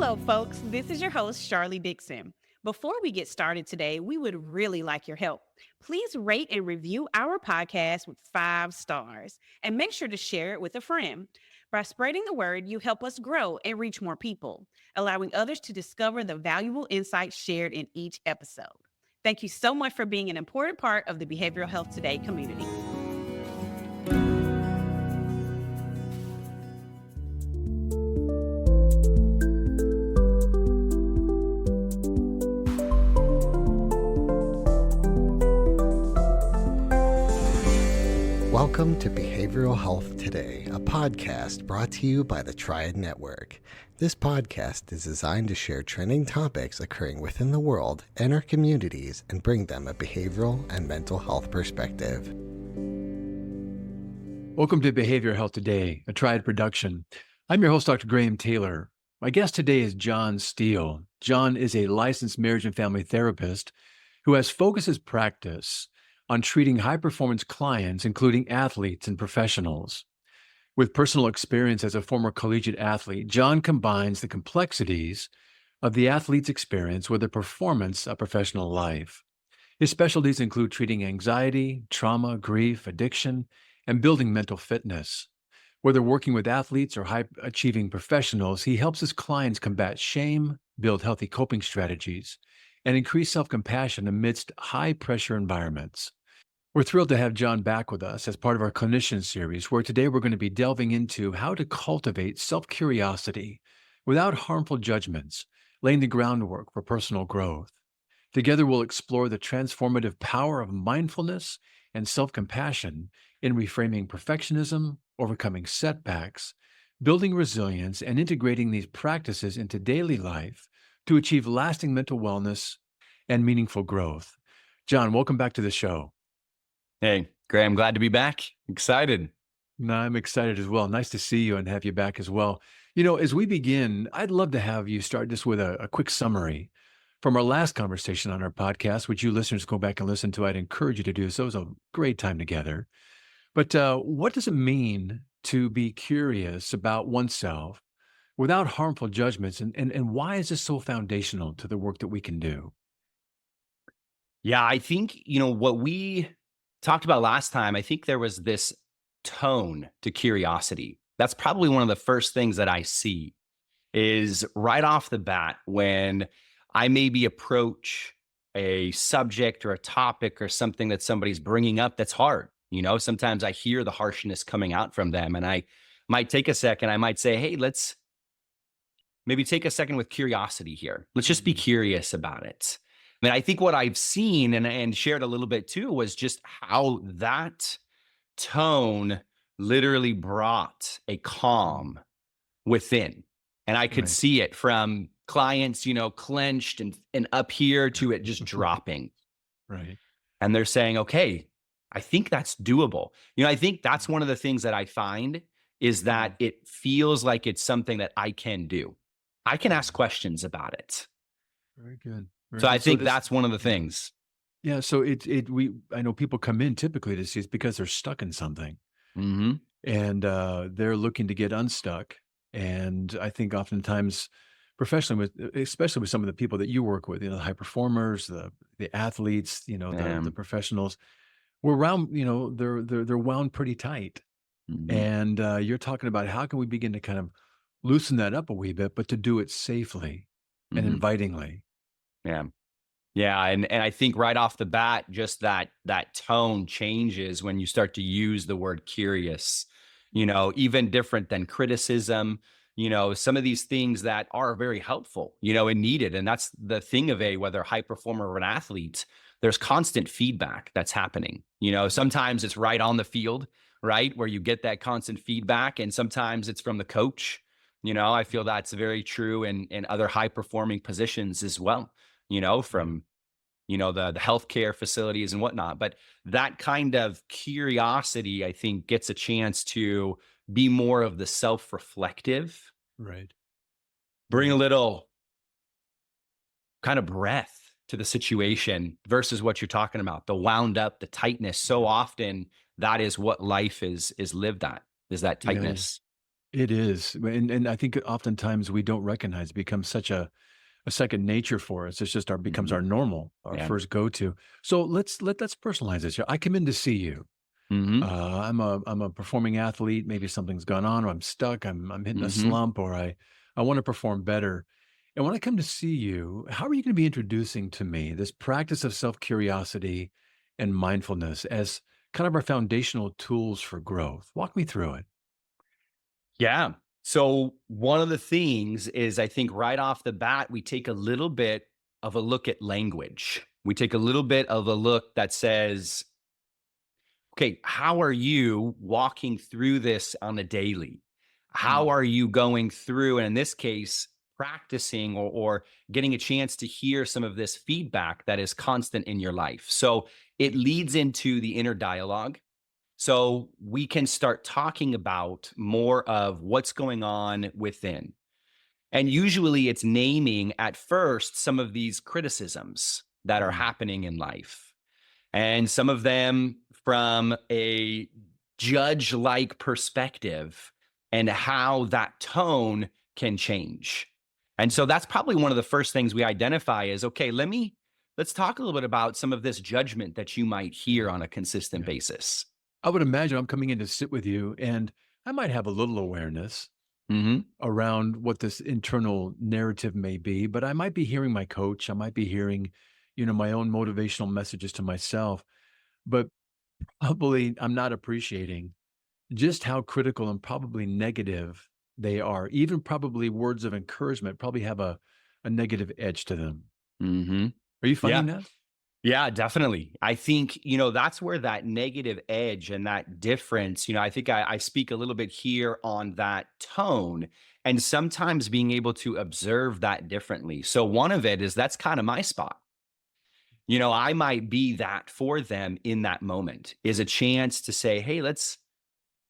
Hello, folks. This is your host, Charlie Dixon. Before we get started today, we would really like your help. Please rate and review our podcast with 5 stars and make sure to share it with a friend. By spreading the word, you help us grow and reach more people, allowing others to discover the valuable insights shared in each episode. Thank you so much for being an important part of the Behavioral Health Today community. Welcome to Behavioral Health Today, a podcast brought to you by the Triad Network. This podcast is designed to share trending topics occurring within the world and our communities and bring them a behavioral and mental health perspective. Welcome to Behavioral Health Today, a Triad production. I'm your host, Dr. Graham Taylor. My guest today is John Steele. John is a licensed marriage and family therapist who has focused his practice on treating high-performance clients, including athletes and professionals. With personal experience as a former collegiate athlete, John combines the complexities of the athlete's experience with the performance of professional life. His specialties include treating anxiety, trauma, grief, addiction, and building mental fitness. Whether working with athletes or high-achieving professionals, he helps his clients combat shame, build healthy coping strategies, and increase self-compassion amidst high-pressure environments. We're thrilled to have John back with us as part of our Clinicians series, where today we're going to be delving into how to cultivate self-curiosity without harmful judgments, laying the groundwork for personal growth. Together, we'll explore the transformative power of mindfulness and self-compassion in reframing perfectionism, overcoming setbacks, building resilience, and integrating these practices into daily life to achieve lasting mental wellness and meaningful growth. John, welcome back to the show. Hey, Graham, glad to be back. Excited. No, I'm excited as well. Nice to see you and have you back as well. You know, as we begin, I'd love to have you start just with a quick summary from our last conversation on our podcast, which you listeners go back and listen to. I'd encourage you to do so. It was a great time together. But what does it mean to be curious about oneself without harmful judgments? And why is this so foundational to the work that we can do? Yeah, I think, what we talked about last time, I think there was this tone to curiosity. That's probably one of the first things that I see is right off the bat when I maybe approach a subject or a topic or something that somebody's bringing up that's hard. Sometimes I hear the harshness coming out from them and I might take a second. I might say, hey, let's maybe take a second with curiosity here. Let's just be curious about it. And I think what I've seen and shared a little bit too was just how that tone literally brought a calm within. And I could see it from clients, clenched and up here to it just dropping. Right. And they're saying, okay, I think that's doable. I think that's one of the things that I find is that it feels like it's something that I can do. I can ask questions about it. Very good. So I think that's one of the things. Yeah. So I know people come in typically to see it's because they're stuck in something, and they're looking to get unstuck. And I think oftentimes, professionally, especially with some of the people that you work with, the high performers, the athletes, the professionals, we're wound, they're wound pretty tight. And you're talking about how can we begin to kind of loosen that up a wee bit, but to do it safely and invitingly. Yeah. Yeah. And I think right off the bat, just that tone changes when you start to use the word curious, even different than criticism, some of these things that are very helpful, and needed. And that's the thing of whether high performer or an athlete, there's constant feedback that's happening. Sometimes it's right on the field, right, where you get that constant feedback. And sometimes it's from the coach. I feel that's very true in other high performing positions as well. From, the healthcare facilities and whatnot. But that kind of curiosity, I think, gets a chance to be more of the self-reflective. Right. Bring a little kind of breath to the situation versus what you're talking about, the wound up, the tightness. So often that is what life is lived at, is that tightness. It is. And I think oftentimes we don't recognize it becomes such a second nature for us. It's just our becomes Mhm. our normal, our Yeah. first go-to. So let's personalize this here. I come in to see you. Mhm. I'm a performing athlete. Maybe something's gone on, or I'm stuck. I'm hitting a Mhm. slump, or I want to perform better. And when I come to see you, how are you going to be introducing to me this practice of self curiosity and mindfulness as kind of our foundational tools for growth? Walk me through it. Yeah. So one of the things is I think right off the bat, we take a little bit of a look at language. We take a little bit of a look that says, okay, how are you walking through this on a daily? How Mm, are you going through, and in this case, practicing or getting a chance to hear some of this feedback that is constant in your life? So it leads into the inner dialogue. So we can start talking about more of what's going on within. And usually it's naming at first some of these criticisms that are mm, happening in life. And some of them from a judge like perspective and how that tone can change. And so that's probably one of the first things we identify is okay, let's talk a little bit about some of this judgment that you might hear yeah, on a consistent yeah. basis. I would imagine I'm coming in to sit with you, and I might have a little awareness Mhm. around what this internal narrative may be, but I might be hearing my coach. I might be hearing, my own motivational messages to myself, but probably I'm not appreciating just how critical and probably negative they are. Even probably words of encouragement probably have a negative edge to them. Mhm. Are you Yeah. finding that? Yeah, definitely. I think, that's where that negative edge and that difference, I think I speak a little bit here on that tone and sometimes being able to observe that differently. So one of it is that's kind of my spot. I might be that for them in that moment is a chance to say, hey, let's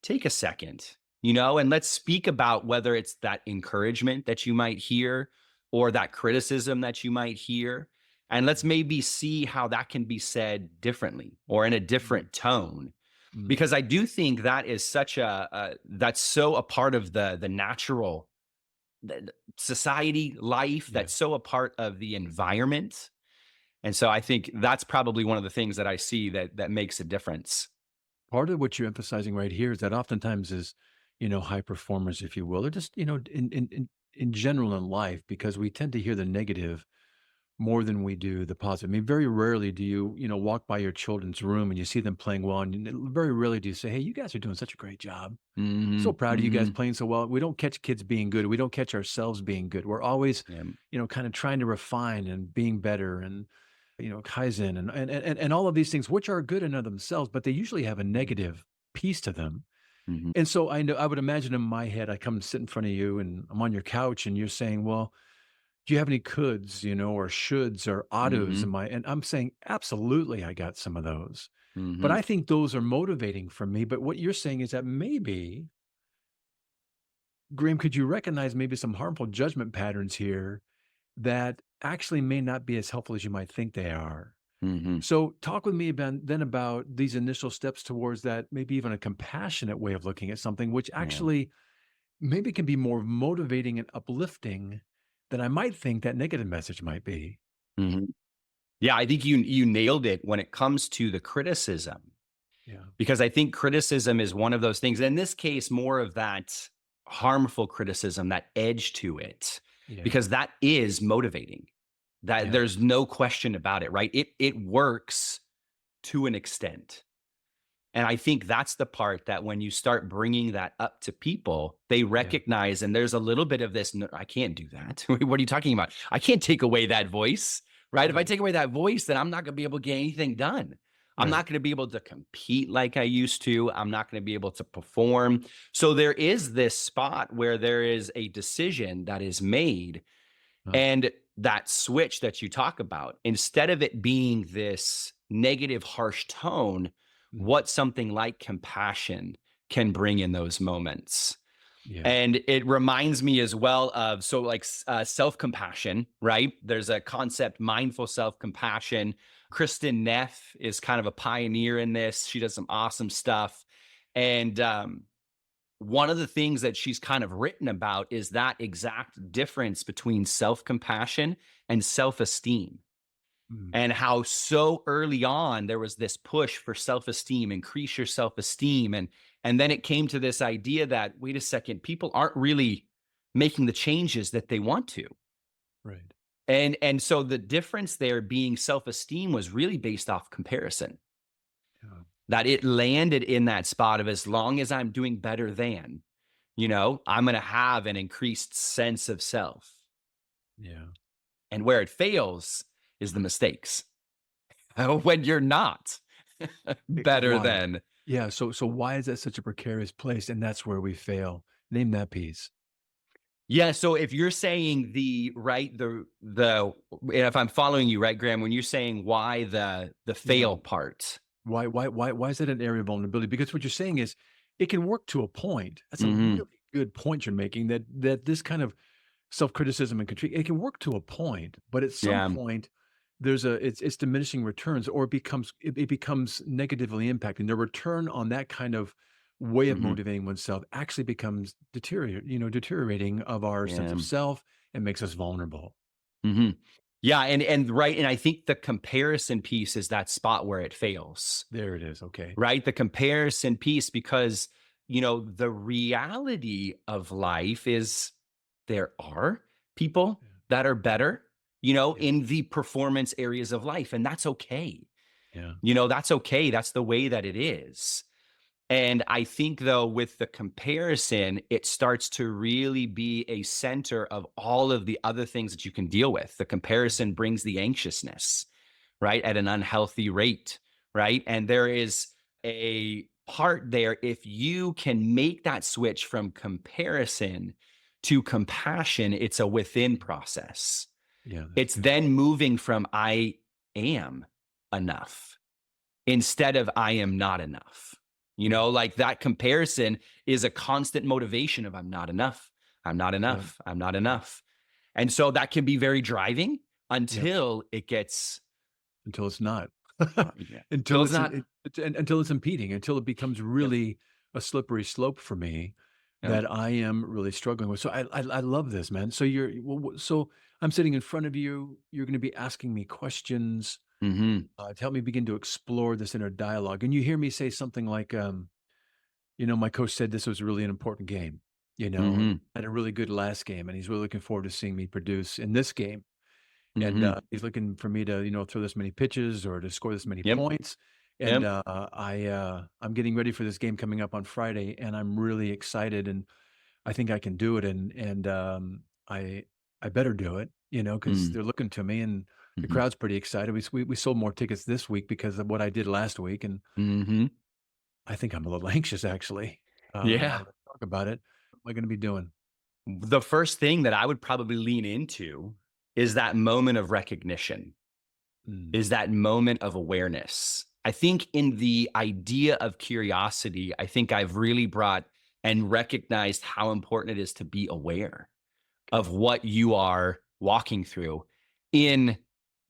take a second, and let's speak about whether it's that encouragement that you might hear or that criticism that you might hear. And let's maybe see how that can be said differently or in a Mm, different tone. mm, Because I do think that is such that's so a part of the natural society life, yeah. that's so a part of the environment. And so I think that's probably one of the things that I see that makes a difference. Part of what you're emphasizing right here is that oftentimes is, high performers, if you will, or just, in general in life, because we tend to hear the negative more than we do the positive. I mean, very rarely do you, walk by your children's room and you see them playing well, and very rarely do you say, "Hey, you guys are doing such a great job. So Hmm. proud of you guys Hmm. playing so well." We don't catch kids being good. We don't catch ourselves being good. We're always, Yeah. kind of trying to refine and being better and, Kaizen and all of these things, which are good in and of themselves, but they usually have a negative piece to them. Hmm. And so I know I would imagine in my head, I come and sit in front of you and I'm on your couch and you're saying, well, do you have any coulds, or shoulds or oughtos Hmm. in my, and I'm saying, absolutely, I got some of those. But Hmm. I think those are motivating for me. But what you're saying is that maybe, Graham, could you recognize maybe some harmful judgment patterns here that actually may not be as helpful as you might think they are? Hmm. So talk with me about these initial steps towards that, maybe even a compassionate way of looking at something, which Yeah. actually maybe can be more motivating and uplifting than I might think that negative message might be. Hmm. Yeah, I think you nailed it when it comes to the criticism, Yeah. because I think criticism is one of those things. In this case, more of that harmful criticism, that edge to it, Yeah. because that is motivating. That Yeah. there's no question about it, right? It works to an extent. And I think that's the part that when you start bringing that up to people, they Yeah. recognize, and there's a little bit of this, "No, I can't do that." What are you talking about? I can't take away that voice, right? If I Right. take away that voice, then I'm not going to be able to get anything done. I'm Right. not going to be able to compete like I used to. I'm not going to be able to perform. So there is this spot where there is a decision that is made, Uh, and that switch that you talk about, instead of it being this negative, harsh tone, mm, what something like compassion can bring in those moments. yeah. And it reminds me as well of, so like self compassion, right? There's a concept, mindful self compassion. Kristen Neff is kind of a pioneer in this. She does some awesome stuff. And one of the things that she's kind of written about is that exact difference between self-compassion and self-esteem, Mm. and how so early on there was this push for self-esteem, increase your self-esteem. And then it came to this idea that, wait a second, people aren't really making the changes that they want to. Right. And so the difference there being self-esteem was really based off comparison, Yeah. that it landed in that spot of, as long as I'm doing better than, I'm going to have an increased sense of self. Yeah. And where it fails is the mistakes. When you're not better Why? than. Yeah. So why is that such a precarious place? And that's where we fail. Name that piece. Yeah, so if you're saying if I'm following you, right, Graham, when you're saying why the Yeah. fail part. Why is that an area of vulnerability? Because what you're saying is it can work to a point. That's a Mhm. really good point you're making, that this kind of self-criticism and critique, it can work to a point, but at some Yeah. point it's diminishing returns, or it becomes negatively impacting. The return on that kind of way of Mhm. motivating oneself actually becomes deteriorating of our sense Yeah. of self, and makes us vulnerable. Mhm. Yeah, and right, and I think the comparison piece is that spot where it fails. There it is. Okay. Right? The comparison piece, because, the reality of life is there are people Yeah. that are better, Yeah. in the performance areas of life. And that's okay. Yeah. That's okay. That's the way that it is. And I think, though, with the comparison, it starts to really be a center of all of the other things that you can deal with. The comparison brings the anxiousness, right, at an unhealthy rate, right? And there is a part there, if you can make that switch from comparison to compassion, it's a within process. Yeah, that's It's good. then moving from I am enough instead of I am not enough. Yeah. Like that comparison is a constant motivation of, I'm not enough. I'm not Yeah. enough. I'm not Yeah. enough. And so that can be very driving Yep. until it gets, Until it's not. yeah, Until until it's it's not. until it's impeding, until it becomes Yep. really a slippery slope for me Yep. that I am really struggling with. So I love this, man. So so I'm sitting in front of you. You're going to be asking me questions Hmm. to help me begin to explore this inner dialogue. And you hear me say something like, my coach said this was really an important game. Hmm. Had a really good last game, and he's really looking forward to seeing me produce in this game. And, Hmm. he's looking for me to, throw this many pitches or to score this many Yep. points. And, Yep. I'm getting ready for this game coming up on Friday, and I'm really excited, and I think I can do it. And I better do it, because Mm. they're looking to me, and the Mhm. crowd's pretty excited. We sold more tickets this week because of what I did last week, and Mhm. I think I'm a little anxious actually. Now Yeah. that I talk about it, what am I going to be doing? The first thing that I would probably lean into is that moment of recognition, Mm, is that moment of awareness. I think in the idea of curiosity, I think I've really brought and recognized how important it is to be aware of okay. what you are walking through in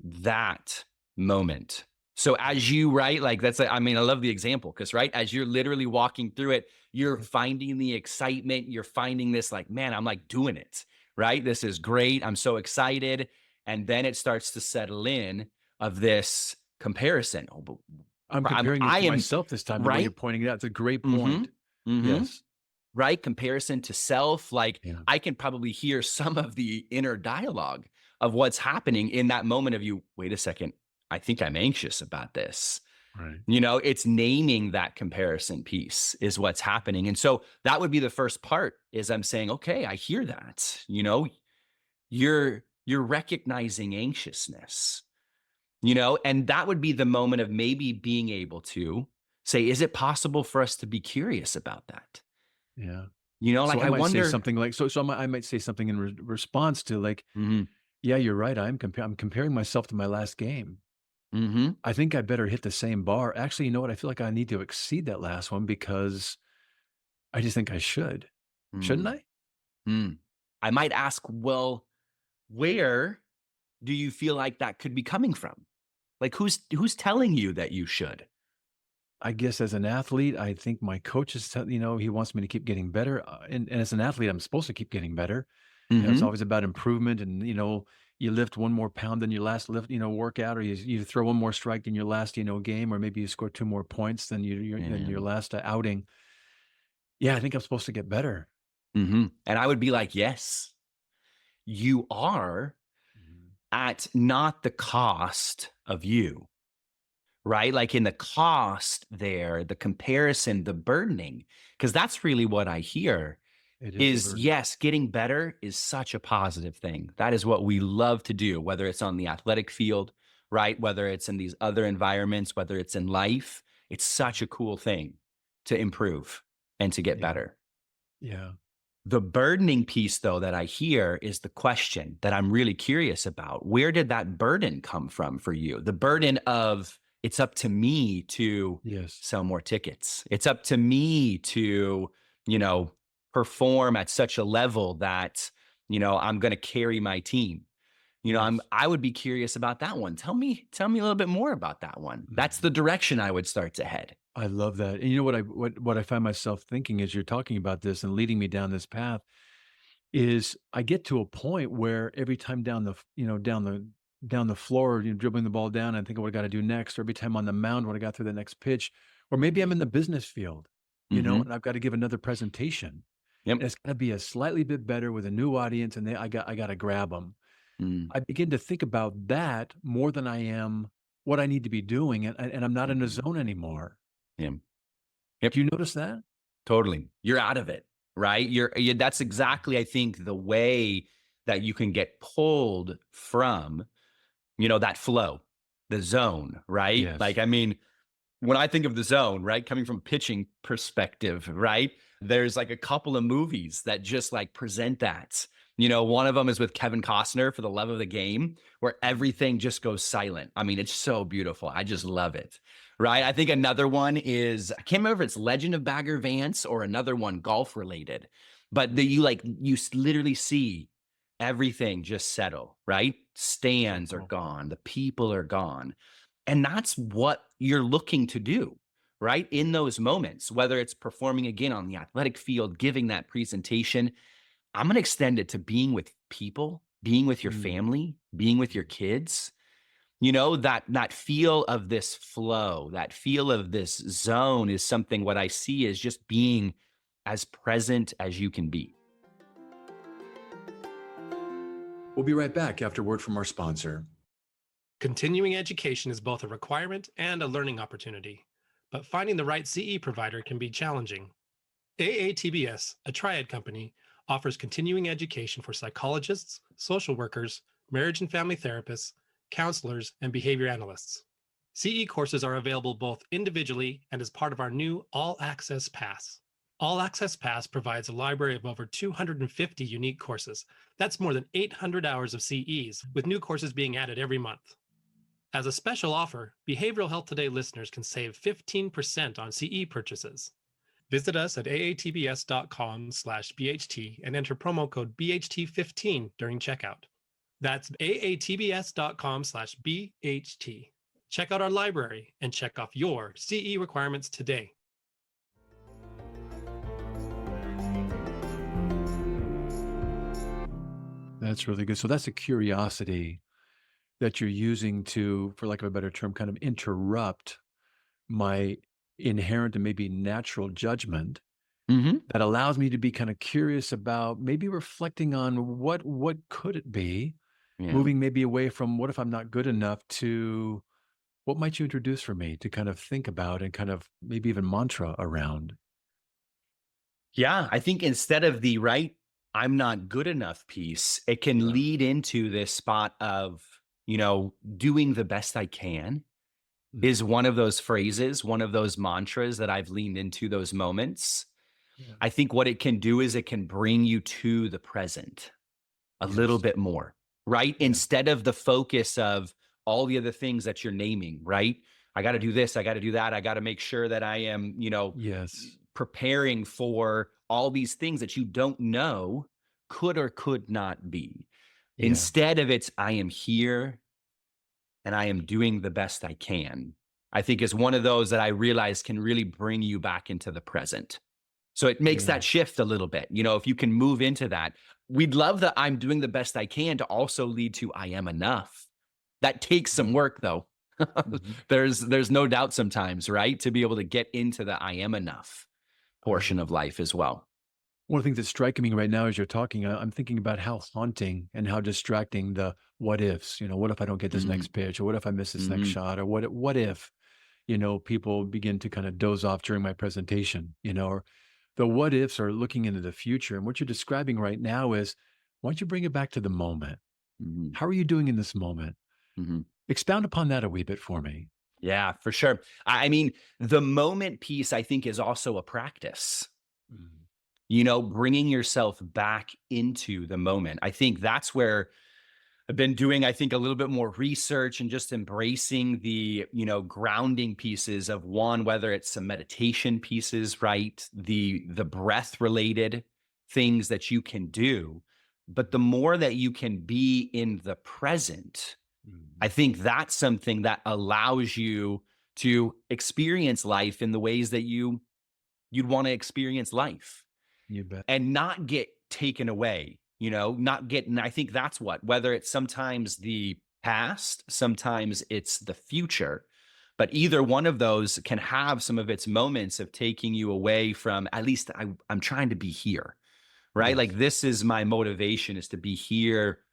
that moment. So as you, right, like I mean, I love the example, because right, as you're literally walking through it, you're Yeah. finding the excitement, you're finding this like, man, I'm like doing it, right? This is great. I'm so excited. And then it starts to settle in of this comparison. Oh, but I'm I'm comparing it I to am myself this time, the way you're right. pointing it out. It's a great Mm-hmm. point. Mm-hmm. Yes. Right? Comparison to self. Like Yeah. I can probably hear some of the inner dialogue of what's happening in that moment of you, wait a second, I think I'm anxious about this. Right. It's naming that comparison piece is what's happening. And so that would be the first part, is I'm saying, okay, I hear that. You're recognizing anxiousness, and that would be the moment of maybe being able to say, is it possible for us to be curious about that? Yeah. So Like I I might say wonder. something like, I might say something in response to like, Mhm. yeah, you're right. I'm comparing myself to my last game. Mhm. I think I better hit the same bar. Actually, you know what? I feel like I need to exceed that last one because I just think I should. Shouldn't Mm. I? Mm. I might ask, well, where do you feel like that could be coming from? Like who's telling you that you should? I guess as an athlete, I think my coach is, he wants me to keep getting better. And as an athlete, I'm supposed to keep getting better. It's Hmm. always about improvement. And, you lift one more pound than your last lift, workout, or you throw one more strike than your last, game, or maybe you score two more points than than your And, last outing. Yeah, I think I'm supposed to get better. and I would be like, yes, you are, Mhm. at not the cost of you, right? Like in the cost there, the comparison, the burdening, because that's really what I hear It is a is burden. yes, getting better is such a positive thing. That is what we love to do, whether it's on the athletic field, right? Whether it's in these other environments, whether it's in life, it's such a cool thing to improve and to get Yeah. better. Yeah. The burdening piece, though, that I hear is the question that I'm really curious about. Where did that burden come from for you? The burden of it's up to me to Yes. sell more tickets. It's up to me to, you know, perform at such a level that, I'm going to carry my team. Yes. I would be curious about that one. Tell me a little bit more about that one. That's Mhm. the direction I would start to head. I love that. And you know what I find myself thinking as you're talking about this and leading me down this path is I get to a point where every time down the floor, dribbling the ball down, I think of what I got to do next, or every time on the mound when I got through the next pitch, or maybe I'm in the business field, Hmm. and I've got to give another presentation. Yep. And it's got to be a slightly bit better with a new audience, and I got to grab them. Mm. I begin to think about that more than I am what I need to be doing, and I'm not in a Mhm. zone anymore. Yep. Yep. Do you notice that? Totally. You're out of it, right? That's exactly, I think, the way that you can get pulled from, that flow, the zone, right? Like, Yes. I mean, when I think of the zone, right, coming from pitching perspective, right? There's like a couple of movies that just like present that. One of them is with Kevin Costner for The Love of the Game, where everything just goes silent. I mean, it's so beautiful. I just love it. Right. I think another one is I can't remember if it's Legend of Bagger Vance or another one golf related, but literally see everything just settle, right? So Stands are cool. gone, the people are gone. And that's what you're looking to do, right? In those moments, whether it's performing again on the athletic field, giving that presentation, I'm going to extend it to being with people, being with your Mm. family, being with your kids. That feel of this flow, that feel of this zone is something what I see is just being as present as you can be. We'll be right back after word from our sponsor. Continuing education is both a requirement and a learning opportunity, but finding the right CE provider can be challenging. AATBS, a triad company, offers continuing education for psychologists, social workers, marriage and family therapists, counselors, and behavior analysts. CE courses are available both individually and as part of our new All Access Pass. All Access Pass provides a library of over 250 unique courses. That's more than 800 hours of CEs, with new courses being added every month. As a special offer, Behavioral Health Today listeners can save 15% on CE purchases. Visit us at aatbs.com/BHT and enter promo code BHT15 during checkout. That's aatbs.com/BHT. Check out our library and check off your CE requirements today. That's really good. So that's a curiosity that you're using to, for lack of a better term, kind of interrupt my inherent and maybe natural judgment Mm-hmm. that allows me to be kind of curious about maybe reflecting on what could it be, Yeah. moving maybe away from what if I'm not good enough to what might you introduce for me to kind of think about and kind of maybe even mantra around. Yeah, I think instead of the right, I'm not good enough piece, it can Yeah. lead into this spot of, doing the best I can Mhm. is one of those phrases, one of those mantras that I've leaned into those moments. Yeah. I think what it can do is it can bring you to the present a little Yes. bit more, right? Yeah. Instead of the focus of all the other things that you're naming, right? I got to do this, I got to do that, I got to make sure that I am, Yes. preparing for all these things that you don't know could or could not be. Yeah. Instead of it's, I am here and I am doing the best I can. I think is one of those that I realize can really bring you back into the present. So it makes Yeah. that shift a little bit. If you can move into that, we'd love the I'm doing the best I can to also lead to I am enough. That takes some work though. Mhm. There's no doubt sometimes, right? To be able to get into the I am enough portion Right. of life as well. One of the things that's striking me right now as you're talking, I'm thinking about how haunting and how distracting the what ifs. What if I don't get this Mhm, next pitch, or what if I miss this next mhm, shot, or what if people begin to kind of doze off during my presentation, or the what ifs are looking into the future. And what you're describing right now is, why don't you bring it back to the moment? mhm, How are you doing in this moment? mhm. Expound upon that a wee bit for me. Yeah, for sure. I mean, the moment piece, I think, is also a practice. Mm. Bringing yourself back into the moment. I think that's where I've been doing, I think, a little bit more research and just embracing the, grounding pieces of one, whether it's some meditation pieces, right? The breath related things that you can do. But the more that you can be in the present, I Mm. think that's something that allows you to experience life in the ways that you'd want to experience life You bet. and not get taken away, not get, and I think that's whether it's sometimes the past, sometimes it's the future, but either one of those can have some of its moments of taking you away from, at least I'm trying to be here, right? Like Yes. this is my motivation, is to be here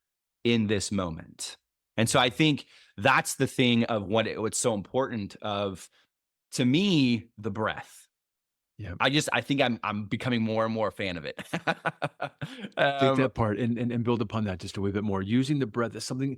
in this moment. And so I Mhm. think that's the thing of what's so important of, to me, the breath. Yeah. I think I'm becoming more and more a fan of it. Take um, that part and build upon that just a wee bit more. Using the breath as something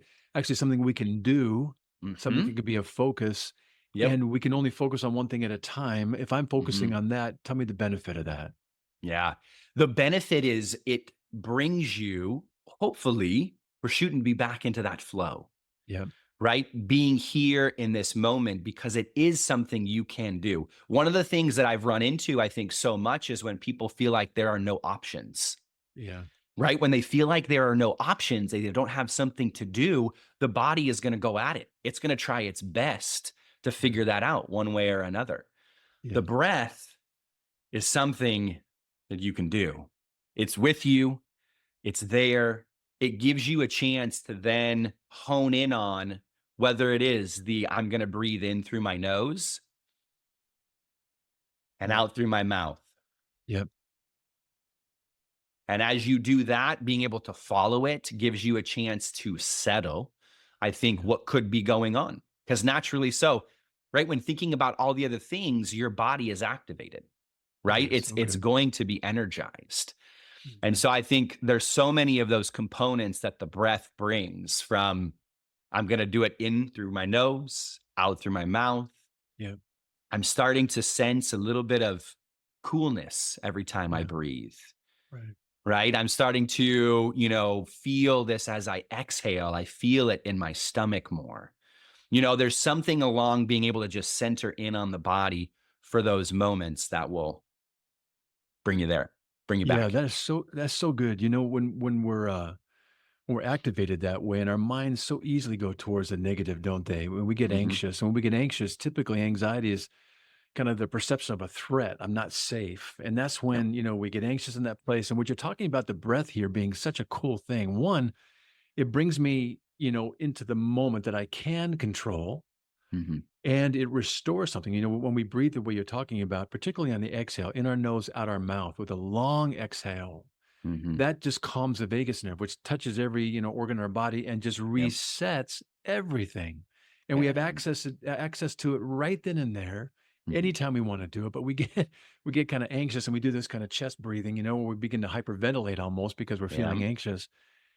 we can do, something mhm, that could be a focus, yep. and we can only focus on one thing at a time. If I'm focusing Mhm, on that, tell me the benefit of that. yeah. The benefit is it brings you, hopefully, we're shooting to be back into that flow, Yeah. right? Being here in this moment because it is something you can do. One of the things that I've run into, I think, so much is when people feel like there are no options, Yeah. right? When they feel like there are no options, they don't have something to do, the body is going to go at it. It's going to try its best to Yeah. figure that out one way or another. The Yeah. breath is something that you can do. It's with you, it's there. It gives you a chance to then hone in on whether it is the I'm going to breathe in through my nose and Yep. out through my mouth. Yep. And as you do that, being able to follow it gives you a chance to settle, I think, Yeah. what could be going on. Because naturally so, right? When thinking about all the other things, your body is activated, right? Yes. It's Okay. going to be energized. And Mhm. so I think there's so many of those components that the breath brings from I'm going to do it in through my nose, out through my mouth. Yeah. I'm starting to sense a little bit of coolness every time I Yeah. breathe. Right. Right. I'm starting to, feel this as I exhale. I feel it in my stomach more. There's something along being able to just center in on the body for those moments that will bring you there, bring you Yeah. back. That's so good. When we're activated that way, and our minds so easily go towards the negative, don't they? When we get Hmm. anxious, and when we get anxious, typically anxiety is kind of the perception of a threat. I'm not safe. And that's Yep. when, we get anxious in that place. And what you're talking about, the breath here being such a cool thing. One, it brings me, into the moment that I can control, Hmm. and it restores something. When we breathe the way you're talking about, particularly on the exhale, in our nose, out our mouth with a long exhale, Hmm. that just calms the vagus nerve, which touches every, organ in our body and just Yep. resets everything. And we have Yeah. access to it right then and there, Hmm. anytime we want to do it. But we get we get kind of anxious and we do this kind of chest breathing, where we begin to hyperventilate almost because we're Yeah. feeling anxious.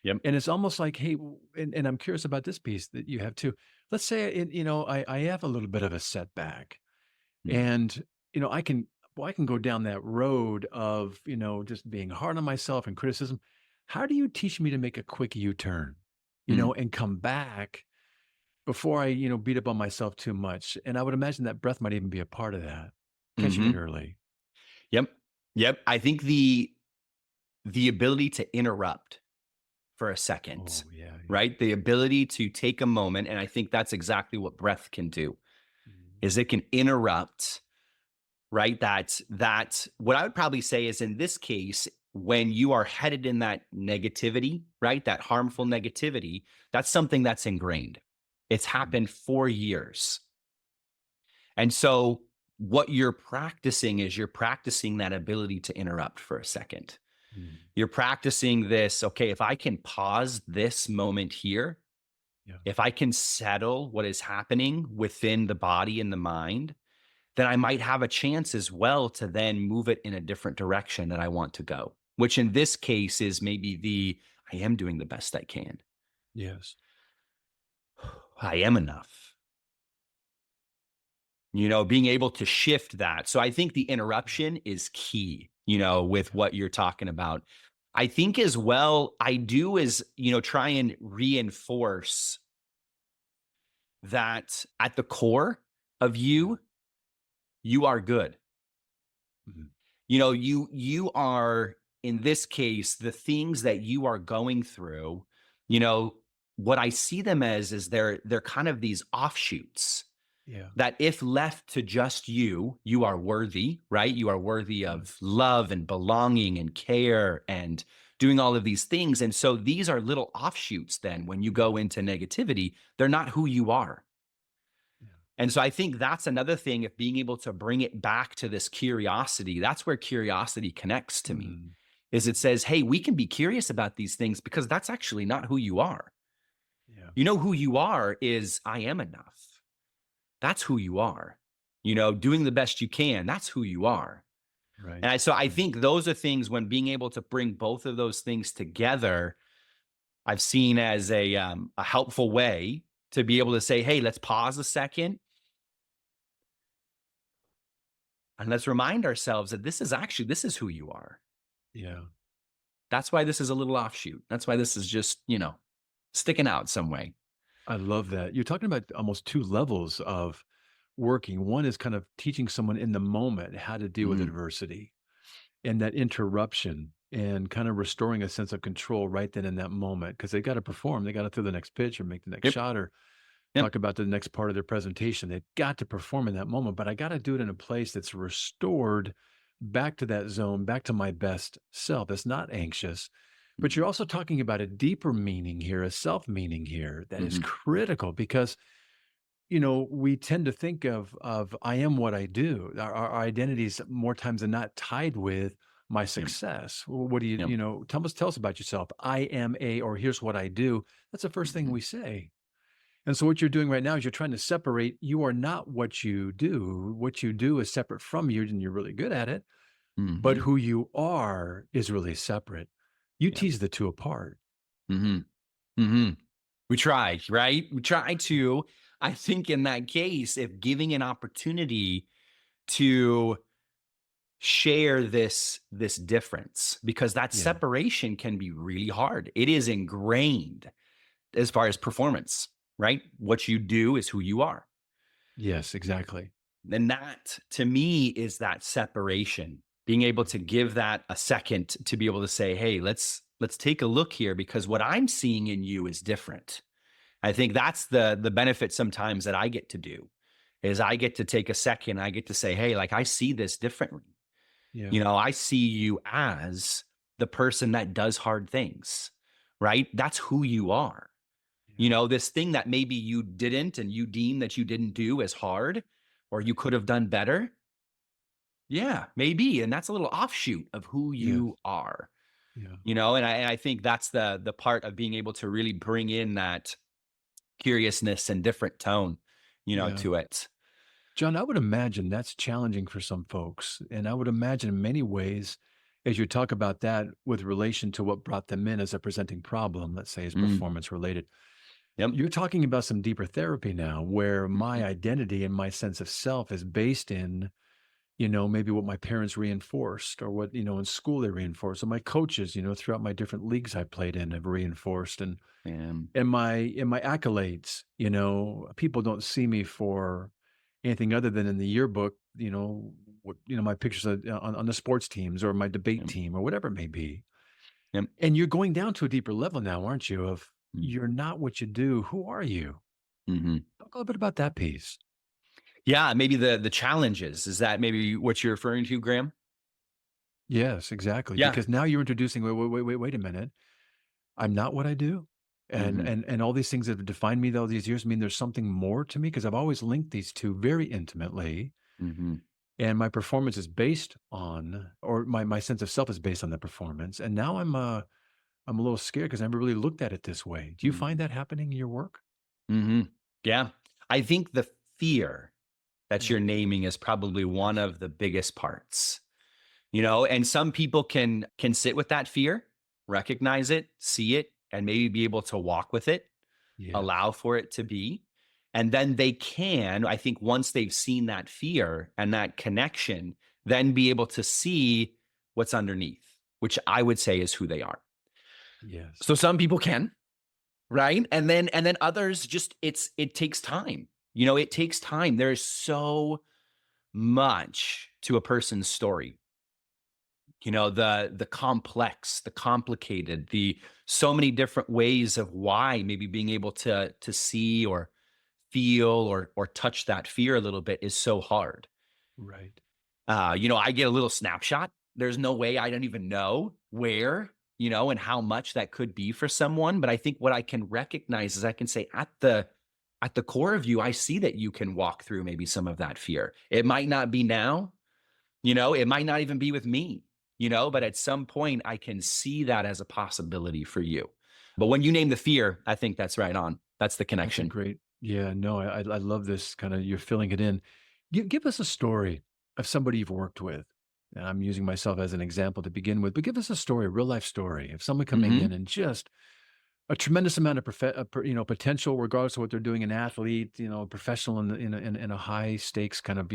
Yep. And it's almost like, hey, and I'm curious about this piece that you have too. Let's say I have a little bit of a setback, Mhm. and, I can I can go down that road of, just being hard on myself and criticism. How do you teach me to make a quick U-turn, Mhm. and come back before I, beat up on myself too much? And I would imagine that breath might even be a part of that. Catching it Mhm. early. Yep. Yep. I think the ability to interrupt for a second, Oh, yeah, yeah. right? The ability to take a moment, and I think that's exactly what breath can do. is it can interrupt, right? That what I would probably say is, in this case, when you are headed in that negativity, right? That harmful negativity, that's something that's ingrained. It's happened for years. And so what you're practicing is you're practicing that ability to interrupt for a second. Mm. You're practicing this, okay, if I can pause this moment here, Yeah. if I can settle what is happening within the body and the mind, then I might have a chance as well to then move it in a different direction that I want to go, which in this case is maybe I am doing the best I can. Yes. I am enough. Being able to shift that. So I think the interruption is key, with what you're talking about. I think as well, I do is, try and reinforce that at the core of you are good. Mhm. You are, in this case, the things that you are going through, you know, what I see them as is they're kind of these offshoots Yeah. that if left to just you are worthy, right? You are worthy Yeah. of love and belonging and care and doing all of these things. And so these are little offshoots then when you go into negativity, they're not who you are. Yeah. And so I think that's another thing, of being able to bring it back to this curiosity. That's where curiosity connects to me, Mm. is it says, hey, we can be curious about these things because that's actually not who you are. Yeah. Who you are is, I am enough. That's who you are. Doing the best you can. That's who you are. Right. And so I Right. think those are things, when being able to bring both of those things together, I've seen as a helpful way to be able to say, hey, let's pause a second and let's remind ourselves that this is who you are. Yeah. That's why this is a little offshoot. That's why this is just, sticking out some way. I love that. You're talking about almost two levels of working. One is kind of teaching someone in the moment how to deal with Mhm. adversity and that interruption and kind of restoring a sense of control right then in that moment because they got to perform. They got to throw the next pitch or make the next Yep. shot or Yep. talk about the next part of their presentation. They've got to perform in that moment, but I got to do it in a place that's restored back to that zone, back to my best self. It's not anxious. But Mhm. you're also talking about a deeper meaning here, a self meaning here that is Mhm. critical because we tend to think of I am what I do. Our identities more times than not tied with my Yep. success. What do you, Yep. tell us about yourself. I am or here's what I do. That's the first thing Mhm. we say. And so what you're doing right now is you're trying to separate. You are not what you do. What you do is separate from you, and you're really good at it. But Mhm. who you are is really separate. You Yep. tease the two apart. Mhm. Mhm. We try, right? We try to, I think in that case, if giving an opportunity to share this difference, because that Yeah. separation can be really hard. It is ingrained as far as performance, right? What you do is who you are. Yes, exactly. And that, to me, is that separation. Being able to give that a second to be able to say, hey, let's take a look here, because what I'm seeing in you is different. I think that's the benefit sometimes that I get to do, is I get to take a second. I get to say, hey, like, I see this differently. Yeah. I see you as the person that does hard things, right? That's who you are. Yeah. This thing that maybe you didn't, and you deem that you didn't do as hard, or you could have done better. Yeah, maybe. And that's a little offshoot of who Yes. you are, Yeah. and I think that's the part of being able to really bring in that curiousness and different tone, Yeah. to it. John, I would imagine that's challenging for some folks. And I would imagine in many ways, as you talk about that with relation to what brought them in as a presenting problem, let's say is Mm, performance related, yep. you're talking about some deeper therapy now where my Mhm. identity and my sense of self is based in, maybe what my parents reinforced or what, in school they reinforced, or my coaches, throughout my different leagues I played in have reinforced. And And my accolades, people don't see me for anything other than in the yearbook, my pictures on the sports teams or my debate yep. team or whatever it may be. Yep. And you're going down to a deeper level now, aren't you? Of Mm, you're not what you do. Who are you? mhm. Talk a little bit about that piece. Yeah, maybe the challenges. Is that maybe what you're referring to, Graham? Yes, exactly. Yeah. Because now you're introducing, wait a minute. I'm not what I do. And Hmm. and all these things that have defined me all these years mean there's something more to me because I've always linked these two very intimately. Hmm. And my performance is based on, or my sense of self is based on the performance. And now I'm a little scared because I never really looked at it this way. Do you find that happening in your work? Hmm. Yeah. I think the fear that Yeah. you're naming is probably one of the biggest parts. And some people can sit with that fear, recognize it, see it, and maybe be able to walk with it, Yes. allow for it to be. And then they can, I think, once they've seen that fear and that connection, then be able to see what's underneath, which I would say is who they are. Yes. So some people can, right? And then others just it takes time. It takes time. There's so much to a person's story. The complex, the complicated, the so many different ways of why maybe being able to see or feel or touch that fear a little bit is so hard. Right. I get a little snapshot. There's no way I don't even know where, and how much that could be for someone. But I think what I can recognize is I can say at the core of you, I see that you can walk through maybe some of that fear. It might not be now, it might not even be with me, but at some point I can see that as a possibility for you. But when you name the fear, I think that's right on. That's the That's a connection. great, yeah, no, I love this kind of, you're filling it in. Give us a story of somebody you've worked with. And I'm using myself as an example to begin with, but give us a story, a real life story of someone coming Hmm. in and just a tremendous amount of potential, regardless of what they're doing, an athlete, professional in a high stakes kind of,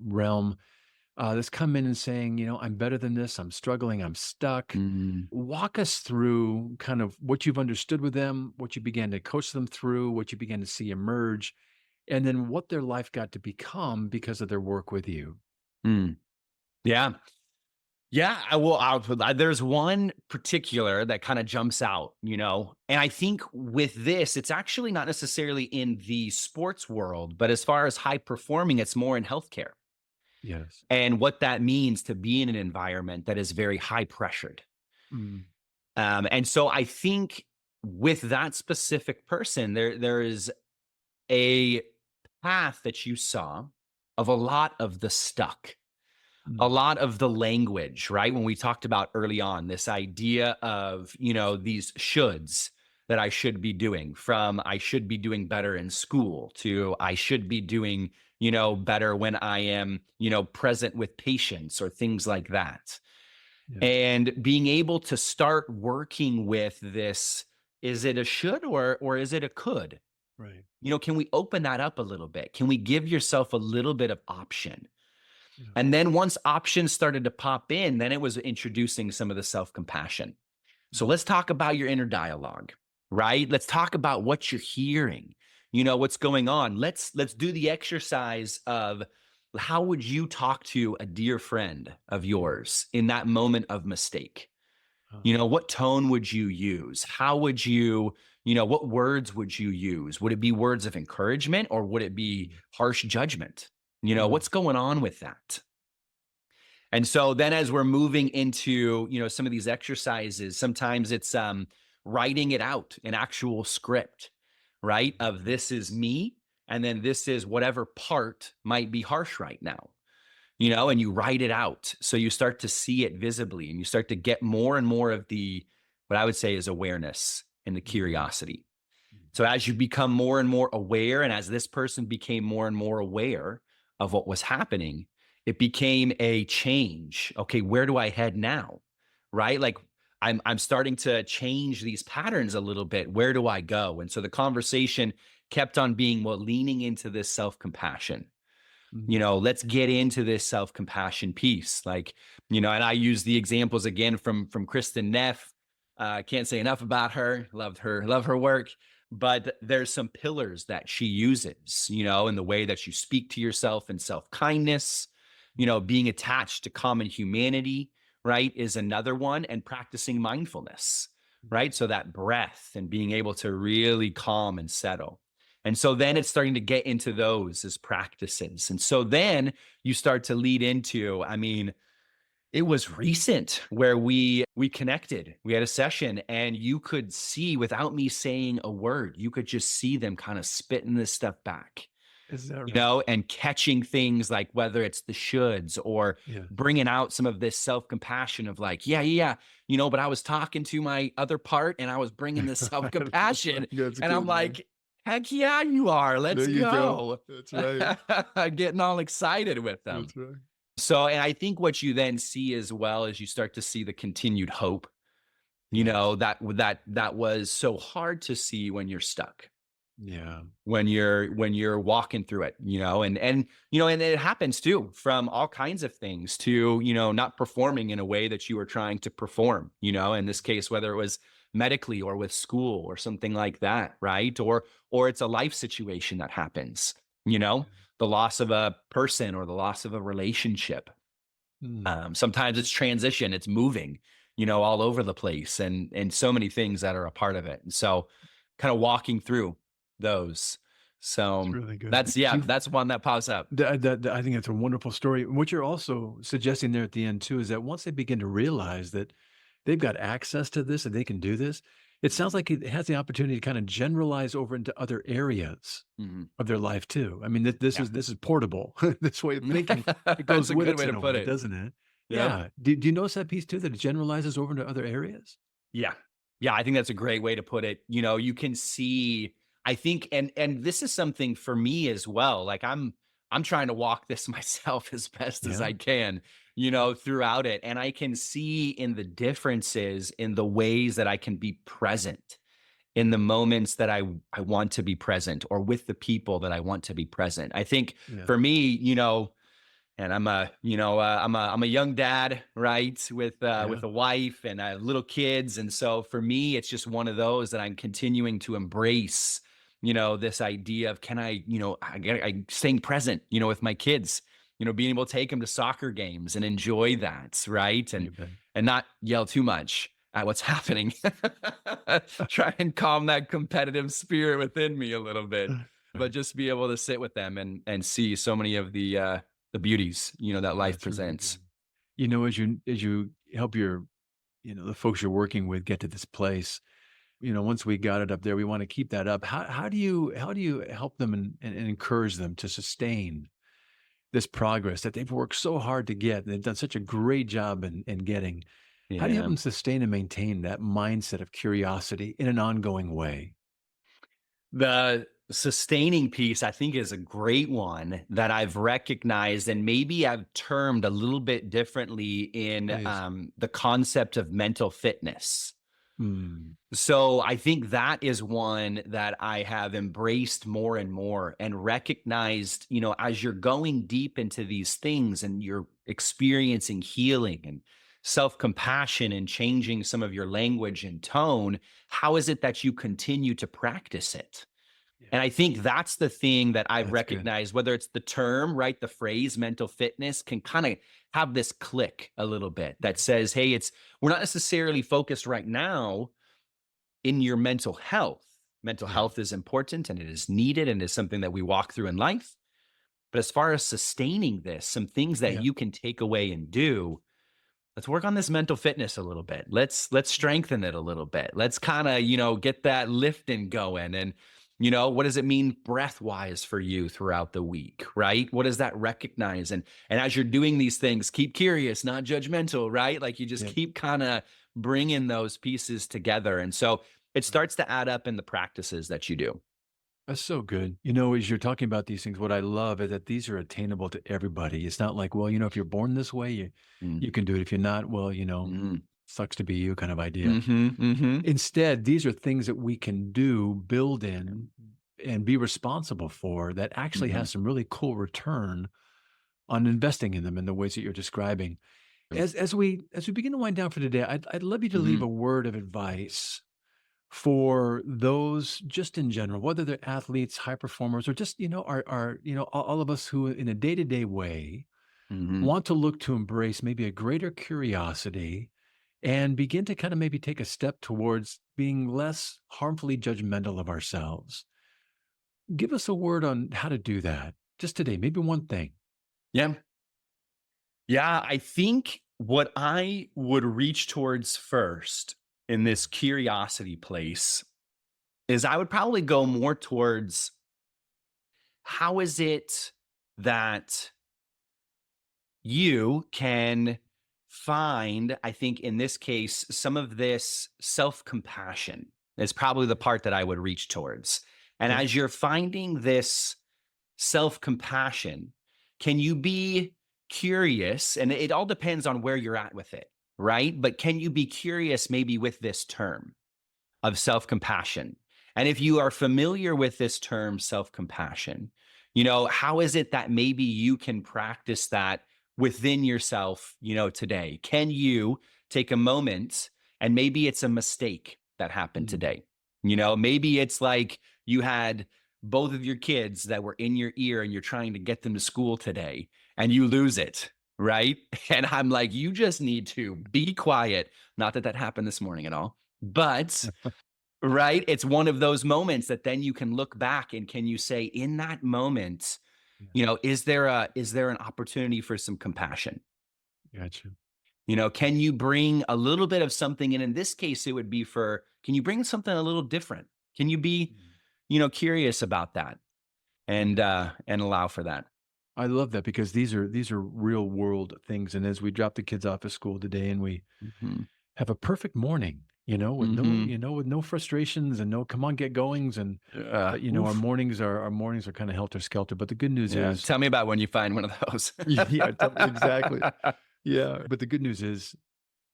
realm, that's come in and saying, I'm better than this. I'm struggling. I'm stuck. Mm. Walk us through kind of what you've understood with them, what you began to coach them through, what you began to see emerge, and then what their life got to become because of their work with you. Mm. Yeah. Yeah, there's one particular that kind of jumps out, and I think with this, it's actually not necessarily in the sports world, but as far as high performing, it's more in healthcare Yes. and what that means to be in an environment that is very high pressured. Mm, And so I think with that specific person, there is a path that you saw of a lot of the stuck, a mm, lot of the language, right? When we talked about early on, this idea of, these shoulds that I should be doing, from I should be doing better in school to I should be doing, better when I am, present with patients or things like that. yes. And being able to start working with this, is it a should or is it a could? Right. Can we open that up a little bit? Can we give yourself a little bit of option? Yeah. And then once options started to pop in, then it was introducing some of the self compassion. So Mm, let's talk about your inner dialogue, right? Let's talk about what you're hearing, what's going on. Let's do the exercise of how would you talk to a dear friend of yeah. yours in that moment of mistake? Uh, What tone would you use? How would you, what words would you use? Would it be words of encouragement or would it be mm, harsh judgment? mm, What's going on with that? And so then as we're moving into, some of these exercises, sometimes it's writing it out, an actual script, right? Of this is me, and then this is whatever part might be harsh right now, and you write it out. So you start to see it visibly and you start to get more and more of the, what I would say is awareness and the mm, curiosity. mm, So as you become more and more aware, and as this person became more and more aware of what was happening, it became a change. Okay, where do I head now? Right? Like I'm starting to change these patterns a little bit. Where do I go? And so the conversation kept on being, well, leaning into this self-compassion. mm, Let's get into this self-compassion piece. Like, and I use the examples again from Kristen Neff. Can't say enough about her. Love her work. But there's some pillars that she uses, in the way that you speak to yourself, and self-kindness, being attached to common humanity, right, is another one, and practicing mindfulness, mm, right? So that breath and being able to really calm and settle. And so then it's starting to get into those as practices. And so then you start to lead into, I mean, it was recent where we connected. We had a session and you could see without me saying a word, you could just see them kind of spitting this stuff back, Is that you right? know, and catching things like whether it's the shoulds or Yeah. bringing out some of this self-compassion of like, yeah, you know, but I was talking to my other part and I was bringing this self-compassion That's and I'm good, man. like, heck yeah, you are. There Let's you go. go. That's right. Getting all excited with them. That's right. So, and I think what you then see as well is you start to see the continued hope, you Yes. know, that was so hard to see when you're stuck, Yeah. when you're walking through it, you know, and you know, and it happens too from all kinds of things to, you know, not performing in a way that you were trying to perform, you know, in this case, whether it was medically or with school or something like that, right? Or it's a life situation that happens, you know, the loss of a person or the loss of a relationship. Mm. Sometimes it's transition, it's moving, you know, all over the place and so many things that are a part of it. And so kind of walking through those. It's So really good. that's, yeah, that's one that pops up. I think that's a wonderful story. What you're also suggesting there at the end too is that once they begin to realize that they've got access to this and they can do this, it sounds like it has the opportunity to kind of generalize over into other areas Mhm. of their life too. I mean, Yeah. this is portable. This way of thinking, it That's goes a with good us way in to a put way, it. doesn't it? Yep. Yeah. Do you notice that piece too, that it generalizes over into other areas? Yeah. Yeah, I think that's a great way to put it. You know, you can see, I think, and this is something for me as well. Like I'm trying to walk this myself as best as Yeah. I can, you know, throughout it. And I can see in the differences in the ways that I can be present in the moments that I want to be present or with the people that I want to be present. I think Yeah. for me, you know, and I'm a, you know, I'm a young dad, right, Yeah. with a wife and I have little kids, and so for me, it's just one of those that I'm continuing to embrace. You know, this idea of can I, you know, I staying present, you know, with my kids, you know, being able to take them to soccer games and enjoy that, right, You bet. and not yell too much at what's happening. Try and calm that competitive spirit within me a little bit, but Right. just be able to sit with them and see so many of the beauties, you know, that life That's really presents. good. You know, as you help your, you know, the folks you're working with get to this place, you know, once we got it up there, we want to keep that up. How do you help them and encourage them to sustain this progress that they've worked so hard to get? They've done such a great job in getting. How do you help Yeah. them sustain and maintain that mindset of curiosity in an ongoing way? The sustaining piece, I think, is a great one that I've recognized and maybe I've termed a little bit differently in Please. the concept of mental fitness. Mm, So I think that is one that I have embraced more and more and recognized, you know, as you're going deep into these things and you're experiencing healing and self-compassion and changing some of your language and tone, how is it that you continue to practice it? yeah, And I think that's the thing that I've that's good. recognized, whether it's the term, right? The phrase mental fitness can kind of have this click a little bit that says, hey, we're not necessarily focused right now in your mental health. Mental Yeah, health is important and it is needed and is something that we walk through in life. But as far as sustaining this, some things that yeah, you can take away and do, let's work on this mental fitness a little bit. Let's strengthen it a little bit. Let's kind of, you know, get that lifting going. And, you know, what does it mean breath wise for you throughout the week, right? What does that recognize? And as you're doing these things, keep curious, not judgmental, right? Like you just yeah. keep kind of bringing those pieces together. And so it Right. starts to add up in the practices that you do. That's so good. You know, as you're talking about these things, what I love is that these are attainable to everybody. It's not like, well, you know, if you're born this way, Mm, you can do it. If you're not, well, you know, mm, sucks to be you kind of idea. mhm. Instead, these are things that we can do, build in, and be responsible for that actually Mhm. has some really cool return on investing in them in the ways that you're describing. As we begin to wind down for today, I'd love you to leave Mhm. a word of advice for those just in general, whether they're athletes, high performers, or just, you know, are you know, all of us who in a day-to-day way Mhm. want to look to embrace maybe a greater curiosity and begin to kind of maybe take a step towards being less harmfully judgmental of ourselves. Give us a word on how to do that just today, maybe one thing. Yeah. Yeah. I think what I would reach towards first in this curiosity place is I would probably go more towards how is it that you can find, I think in this case, some of this self compassion is probably the part that I would reach towards. And Okay. as you're finding this self compassion, can you be curious? And it all depends on where you're at with it, right? But can you be curious maybe with this term of self compassion? And if you are familiar with this term, self compassion, how is it that maybe you can practice that within yourself, today? Can you take a moment and maybe it's a mistake that happened Mm. today? Maybe it's like you had both of your kids that were in your ear and you're trying to get them to school today and you lose it, right? And I'm like, you just need to be quiet. Not that that happened this morning at all, but right, it's one of those moments that then you can look back and can you say in that moment, Yeah. is there an opportunity for some compassion? Gotcha. Can you bring a little bit of something in this case it would be can you bring something a little different? Can you be, Mm. curious about that and Yeah. and allow for that? I love that because these are real world things. And as we drop the kids off at school today and we Mhm. have a perfect morning, Mhm. with no frustrations and no come on, get goings. And but our Oof. mornings are kind of helter skelter. But the good news Yeah, is tell me about when you find one of those. yeah, exactly. Yeah. But the good news is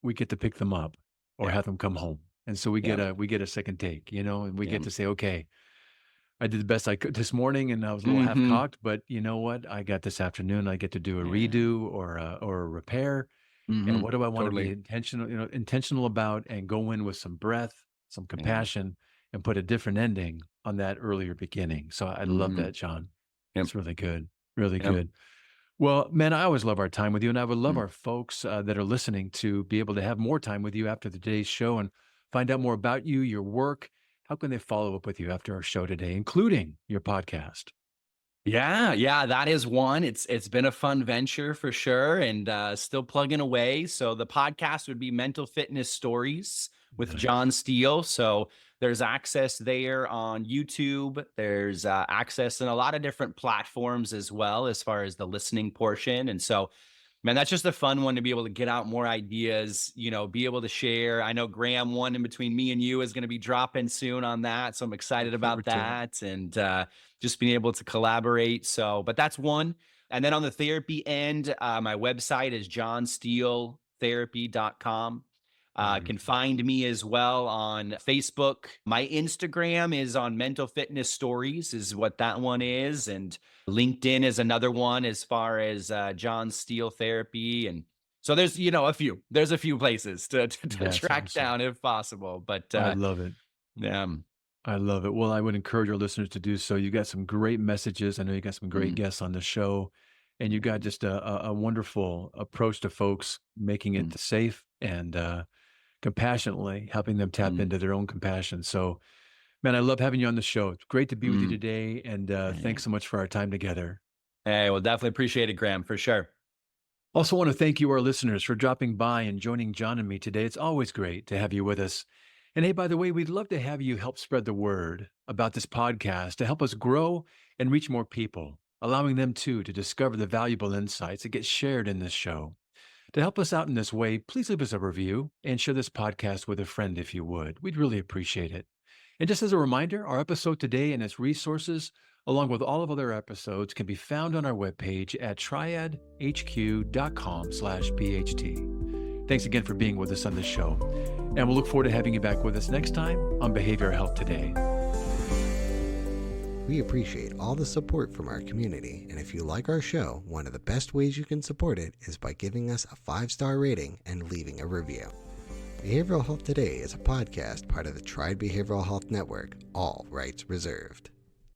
we get to pick them up or Yeah, have them come home. And so we yeah, get a second take, and we yeah. get to say, okay, I did the best I could this morning and I was a little half Mhm. cocked, but you know what? I got this afternoon. I get to do a Yeah. redo or a repair. And Mhm. what do I want to be Totally. intentional about and go in with some breath, some Yeah. compassion, and put a different ending on that earlier beginning. So I love Mhm. that, John. Yep, It's really good. Really yep. good. Well, man, I always love our time with you, and I would love Mm. our folks that are listening to be able to have more time with you after today's show and find out more about you, your work. How can they follow up with you after our show today, including your podcast? Yeah, yeah, that is one. It's been a fun venture for sure and still plugging away. So the podcast would be Mental Fitness Stories with Nice. John Steele. So there's access there on YouTube. There's access in a lot of different platforms as well as far as the listening portion. And so man, that's just a fun one to be able to get out more ideas, be able to share. I know Graham, one in between me and you, is going to be dropping soon on that. So I'm excited Look about forward to it. that and just being able to collaborate. So, but that's one. And then on the therapy end, my website is johnsteeletherapy.com. Can Wonderful. find me as well on Facebook. My Instagram is on Mental Fitness Stories, is what that one is. And LinkedIn is another one as far as John Steele Therapy. And so there's a few places to That's track awesome. down if possible. But I love it. um, I love it. Well, I would encourage our listeners to do so. You got some great messages. I know you got some great mm, guests on the show, and you got just a wonderful approach to folks, making mm, it safe and compassionately helping them tap mm, into their own compassion. So, man, I love having you on the show. It's great to be with you mm. today, and Yeah. thanks so much for our time together. Hey, well, definitely appreciate it, Graham, for sure. Also, want to thank you, our listeners, for dropping by and joining John and me today. It's always great to have you with us. And hey, by the way, we'd love to have you help spread the word about this podcast to help us grow and reach more people, allowing them too to discover the valuable insights that get shared in this show. To help us out in this way, please leave us a review and share this podcast with a friend if you would. We'd really appreciate it. And just as a reminder, our episode today and its resources, along with all of other episodes, can be found on our webpage at triadhq.com/BHT. Thanks again for being with us on this show. And we'll look forward to having you back with us next time on Behavioral Health Today. We appreciate all the support from our community, and if you like our show, one of the best ways you can support it is by giving us a 5-star rating and leaving a review. Behavioral Health Today is a podcast part of the Triad Behavioral Health Network, all rights reserved.